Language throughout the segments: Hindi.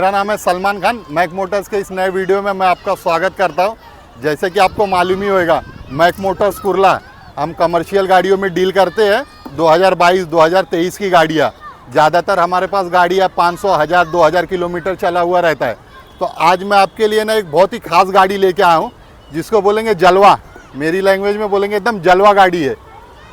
मेरा नाम है सलमान खान। मैक मोटर्स के इस नए वीडियो में मैं आपका स्वागत करता हूं। जैसे कि आपको मालूम ही होगा, मैक मोटर्स कुर्ला हम कमर्शियल गाड़ियों में डील करते हैं। 2022-2023 की गाड़ियां, ज़्यादातर हमारे पास गाड़ियां 500, 1000, 2000 किलोमीटर चला हुआ रहता है। तो आज मैं आपके लिए ना एक बहुत ही खास गाड़ी लेके आया हूँ, जिसको बोलेंगे जलवा। मेरी लैंग्वेज में बोलेंगे एकदम जलवा गाड़ी है।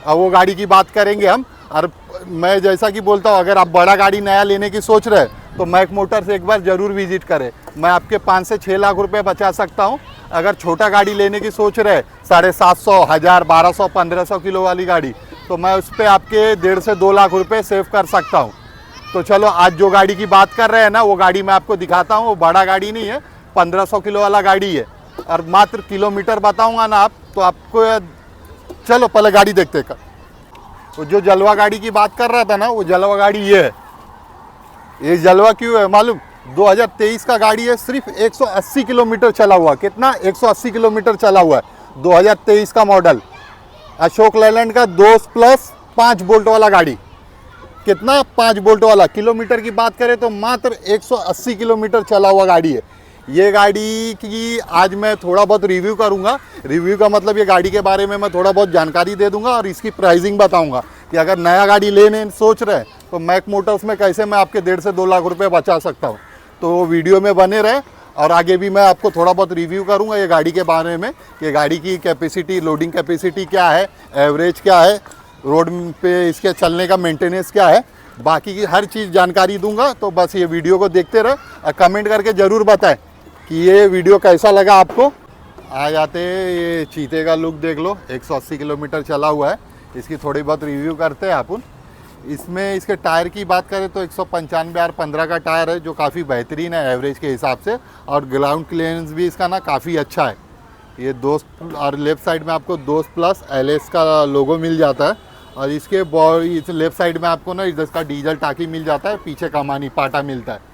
अब वो गाड़ी की बात करेंगे हम। और मैं जैसा कि बोलता हूँ, अगर आप बड़ा गाड़ी नया लेने की सोच रहे हैं तो मैक मोटर्स एक बार ज़रूर विजिट करें। मैं आपके 5 से 6 लाख रुपए बचा सकता हूँ। अगर छोटा गाड़ी लेने की सोच रहे 750, 1000, 1200, 1500 किलो वाली गाड़ी, तो मैं उस पर आपके 1.5 से 2 लाख रुपए सेव कर सकता हूँ। तो चलो, आज जो गाड़ी की बात कर रहे हैं ना, वो गाड़ी मैं आपको दिखाता हूँ। वो बड़ा गाड़ी नहीं है, 1500 किलो वाला गाड़ी है। और मात्र किलोमीटर बताऊँगा ना आप, तो आपको चलो पहले गाड़ी देखते हैं। वो जो जलवा गाड़ी की बात कर रहा था ना, वो जलवा गाड़ी ये है। ये जलवा क्यों है मालूम? 2023 का गाड़ी है, सिर्फ 180 किलोमीटर चला हुआ। कितना? 180 किलोमीटर चला हुआ है। 2023 का मॉडल, अशोक लेलैंड का 2+5 बोल्ट वाला गाड़ी। कितना? 5 बोल्ट वाला। किलोमीटर की बात करें तो मात्र 180 किलोमीटर चला हुआ गाड़ी है। ये गाड़ी की आज मैं थोड़ा बहुत रिव्यू करूंगा। रिव्यू का मतलब ये गाड़ी के बारे में मैं थोड़ा बहुत जानकारी दे दूंगा और इसकी प्राइसिंग बताऊंगा कि अगर नया गाड़ी लेने सोच रहे हैं तो मैक मोटर्स में कैसे मैं आपके 1.5 से 2 लाख रुपए बचा सकता हूँ। तो वीडियो में बने रहे, और आगे भी मैं आपको थोड़ा बहुत रिव्यू करूँगा ये गाड़ी के बारे में कि गाड़ी की कैपेसिटी, लोडिंग कैपेसिटी क्या है, एवरेज क्या है, रोड पे इसके चलने का मेंटेनेंस क्या है, बाकी की हर चीज़ जानकारी दूंगा। तो बस ये वीडियो को देखते रहे और कमेंट करके ज़रूर बताएं कि ये वीडियो कैसा लगा आपको। आ जाते ये चीते का लुक देख लो, 180 किलोमीटर चला हुआ है। इसकी थोड़ी बहुत रिव्यू करते हैं अपन। इसमें इसके टायर की बात करें तो 195R15 का टायर है, जो काफ़ी बेहतरीन है एवरेज के हिसाब से। और ग्राउंड क्लियरेंस भी इसका ना काफ़ी अच्छा है। ये दोस्त, और लेफ़्ट साइड में आपको दोस्त प्लस LS का लोगो मिल जाता है। और इसके बॉडी, इस लेफ़्ट साइड में आपको ना इसका डीजल टाकी मिल जाता है, पीछे कमानी पाटा मिलता है।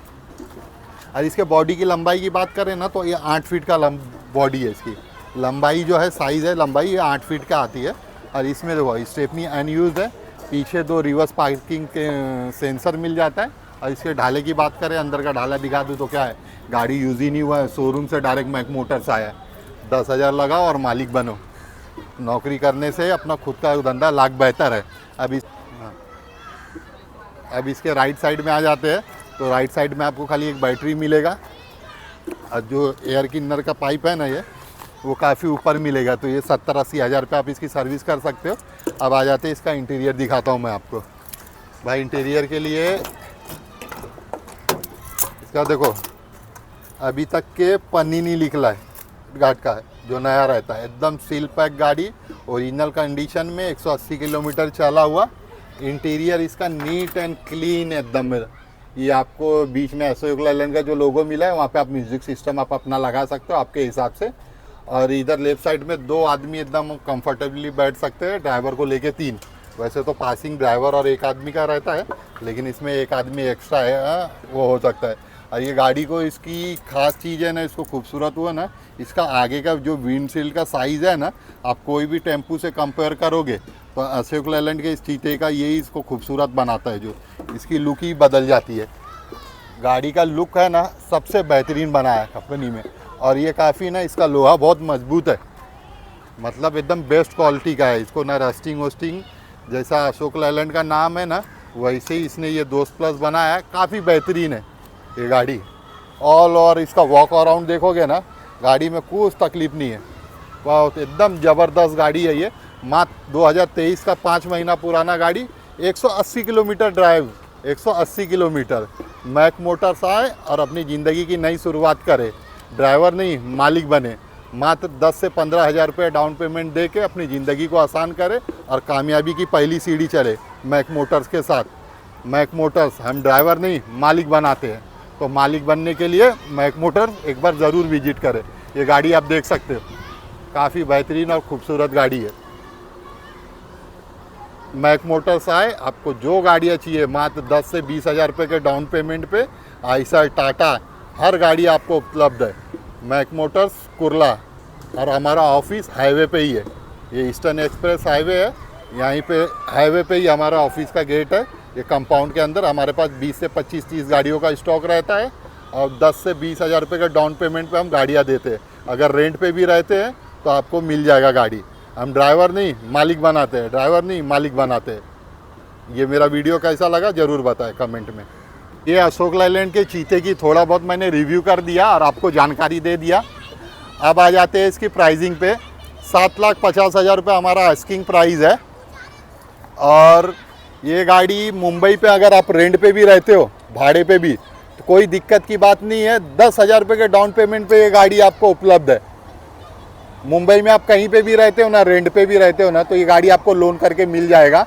और इसके बॉडी की लंबाई की बात करें ना, तो ये 8 फीट का बॉडी है। इसकी लंबाई जो है, साइज़ है लंबाई, ये 8 फीट का आती है। और इसमें देखो स्टेपनी अनयूज्ड है, पीछे 2 रिवर्स पार्किंग के सेंसर मिल जाता है। और इसके ढाले की बात करें, अंदर का ढाला दिखा दूँ तो क्या है, गाड़ी यूज़ ही नहीं हुआ है, शोरूम से डायरेक्ट मैक मोटर्स आया है। 10,000 लगाओ और मालिक बनो। नौकरी करने से अपना खुद का धंधा लाख बेहतर है। अब इसके राइट साइड में आ जाते हैं, तो राइट साइड में आपको खाली एक बैटरी मिलेगा। और जो एयर क्लीनर का पाइप है ना, ये वो काफ़ी ऊपर मिलेगा। तो ये 70-80 हज़ार रुपये आप इसकी सर्विस कर सकते हो। अब आ जाते हैं, इसका इंटीरियर दिखाता हूँ मैं आपको। भाई इंटीरियर के लिए इसका देखो, अभी तक के पन्नी नहीं निकला है गार्ड का, जो नया रहता है। एकदम सील पैक गाड़ी, ओरिजिनल कंडीशन में, 180 किलोमीटर चला हुआ। इंटीरियर इसका नीट एंड क्लीन एकदम। ये आपको बीच में अशोक लेलैंड का जो लोगो मिला है, वहाँ पे आप म्यूज़िक सिस्टम आप अपना लगा सकते हो आपके हिसाब से। और इधर लेफ्ट साइड में 2 आदमी एकदम कंफर्टेबली बैठ सकते हैं, ड्राइवर को लेके 3। वैसे तो पासिंग ड्राइवर और एक आदमी का रहता है, लेकिन इसमें एक आदमी एक्स्ट्रा है, वो हो सकता है। और ये गाड़ी को, इसकी खास चीज़ है ना, इसको खूबसूरत हुआ ना, इसका आगे का जो विंडशील्ड का साइज़ है ना, आप कोई भी टेम्पू से कंपेयर करोगे तो अशोक लेलैंड के इस चीते का यही इसको खूबसूरत बनाता है। जो इसकी लुक ही बदल जाती है। गाड़ी का लुक है ना, सबसे बेहतरीन बनाया है कंपनी में। और ये काफ़ी ना, इसका लोहा बहुत मजबूत है, मतलब एकदम बेस्ट क्वालिटी का है। इसको ना रस्टिंग वस्टिंग, जैसा अशोक लेलैंड का नाम है ना, वैसे ही इसने ये दोस्त प्लस बनाया है। काफ़ी बेहतरीन है ये गाड़ी। ऑल और इसका वॉक अराउंड देखोगे ना, गाड़ी में कुछ तकलीफ़ नहीं है। बहुत एकदम ज़बरदस्त गाड़ी है ये। मात्र 2023 का 5 महीना पुराना गाड़ी, 180 kilometre drive, 180 kilometre. Mac Motors आए और अपनी ज़िंदगी की नई शुरुआत करे। ड्राइवर नहीं, मालिक बने। मात्र 10 से 15 हज़ार रुपये डाउन पेमेंट दे के अपनी ज़िंदगी को आसान करे और कामयाबी की पहली सीढ़ी चले मैक मोटर्स के साथ। मैक मोटर्स, हम ड्राइवर नहीं मालिक बनाते हैं। तो मालिक बनने के लिए मैक मोटर्स एक बार ज़रूर विजिट करें। ये गाड़ी आप देख सकते हो, काफ़ी बेहतरीन और खूबसूरत गाड़ी है। मैक मोटर्स आए, आपको जो गाड़ियाँ चाहिए मात्र 10 से 20 हज़ार रुपये के डाउन पेमेंट पे, आइसर, टाटा, हर गाड़ी आपको उपलब्ध है। मैक मोटर्स कुर्ला, और हमारा ऑफिस हाईवे पे ही है। ये ईस्टर्न एक्सप्रेस हाईवे है, यहीं पे हाईवे पे ही हमारा ऑफिस का गेट है। ये कंपाउंड के अंदर हमारे पास 20 से 25-30 गाड़ियों का स्टॉक रहता है। और 10 से 20 हज़ार रुपये का डाउन पेमेंट पे हम गाड़ियाँ देते हैं। अगर रेंट पे भी रहते हैं तो आपको मिल जाएगा गाड़ी। हम ड्राइवर नहीं मालिक बनाते हैं, ड्राइवर नहीं मालिक बनाते हैं। ये मेरा वीडियो कैसा लगा ज़रूर बताएं कमेंट में। ये अशोक लेलैंड के चीते की थोड़ा बहुत मैंने रिव्यू कर दिया और आपको जानकारी दे दिया। अब आ जाते हैं इसकी प्राइसिंग पे। 7,50,000 रुपये हमारा आस्किंग प्राइस है। और ये गाड़ी मुंबई पे अगर आप रेंट पे भी रहते हो, भाड़े पे भी, तो कोई दिक्कत की बात नहीं है। 10,000 रुपये के डाउन पेमेंट पे ये गाड़ी आपको उपलब्ध है। मुंबई में आप कहीं पे भी रहते हो ना, रेंट पे भी रहते हो ना, तो ये गाड़ी आपको लोन करके मिल जाएगा।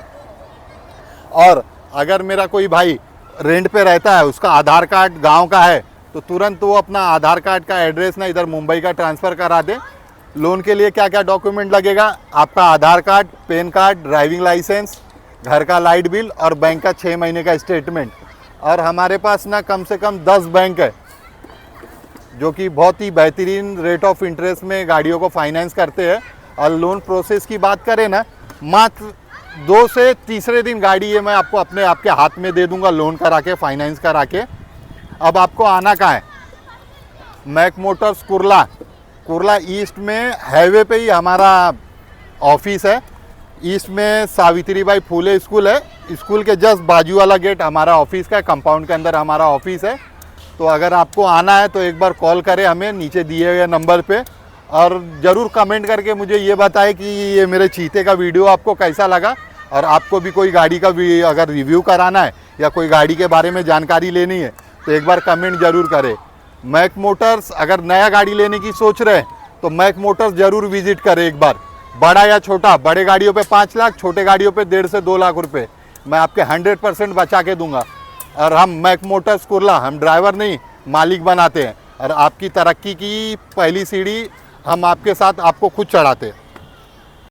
और अगर मेरा कोई भाई रेंट पे रहता है, उसका आधार कार्ड गांव का है, तो तुरंत वो अपना आधार कार्ड का एड्रेस ना इधर मुंबई का ट्रांसफ़र करा दे। लोन के लिए क्या क्या डॉक्यूमेंट लगेगा? आपका Aadhaar card, PAN card, driving licence, घर का लाइट बिल और बैंक का 6 महीने का स्टेटमेंट। और हमारे पास ना कम से कम 10 बैंक है जो कि बहुत ही बेहतरीन रेट ऑफ इंटरेस्ट में गाड़ियों को फाइनेंस करते हैं। और लोन प्रोसेस की बात करें ना, मात्र 2 से तीसरे दिन गाड़ी ये मैं आपको अपने आपके हाथ में दे दूंगा, लोन करा के, फाइनेंस करा के। अब आपको आना कहाँ है? मैक मोटर्स कुर्ला ईस्ट में हाईवे पे ही हमारा ऑफिस है। ईस्ट में सावित्रीबाई फूले स्कूल है, स्कूल के जस्ट बाजू वाला गेट हमारा ऑफिस का है, कंपाउंड के अंदर हमारा ऑफिस है। तो अगर आपको आना है तो एक बार कॉल करें हमें नीचे दिए हुए नंबर पे, और ज़रूर कमेंट करके मुझे ये बताएं कि ये मेरे चीते का वीडियो आपको कैसा लगा। और आपको भी कोई गाड़ी का भी अगर रिव्यू कराना है या कोई गाड़ी के बारे में जानकारी लेनी है तो एक बार कमेंट ज़रूर करें। मैक मोटर्स अगर नया गाड़ी लेने की सोच रहे हैं तो मैक मोटर्स ज़रूर विजिट करें एक बार। बड़ा या छोटा, बड़े गाड़ियों पे 5 लाख, छोटे गाड़ियों पे 1.5 से 2 लाख रुपए मैं आपके 100% बचा के दूंगा। और हम मैक मोटर्स कुर्ला, हम ड्राइवर नहीं मालिक बनाते हैं। और आपकी तरक्की की पहली सीढ़ी हम आपके साथ आपको खुद चढ़ाते हैं।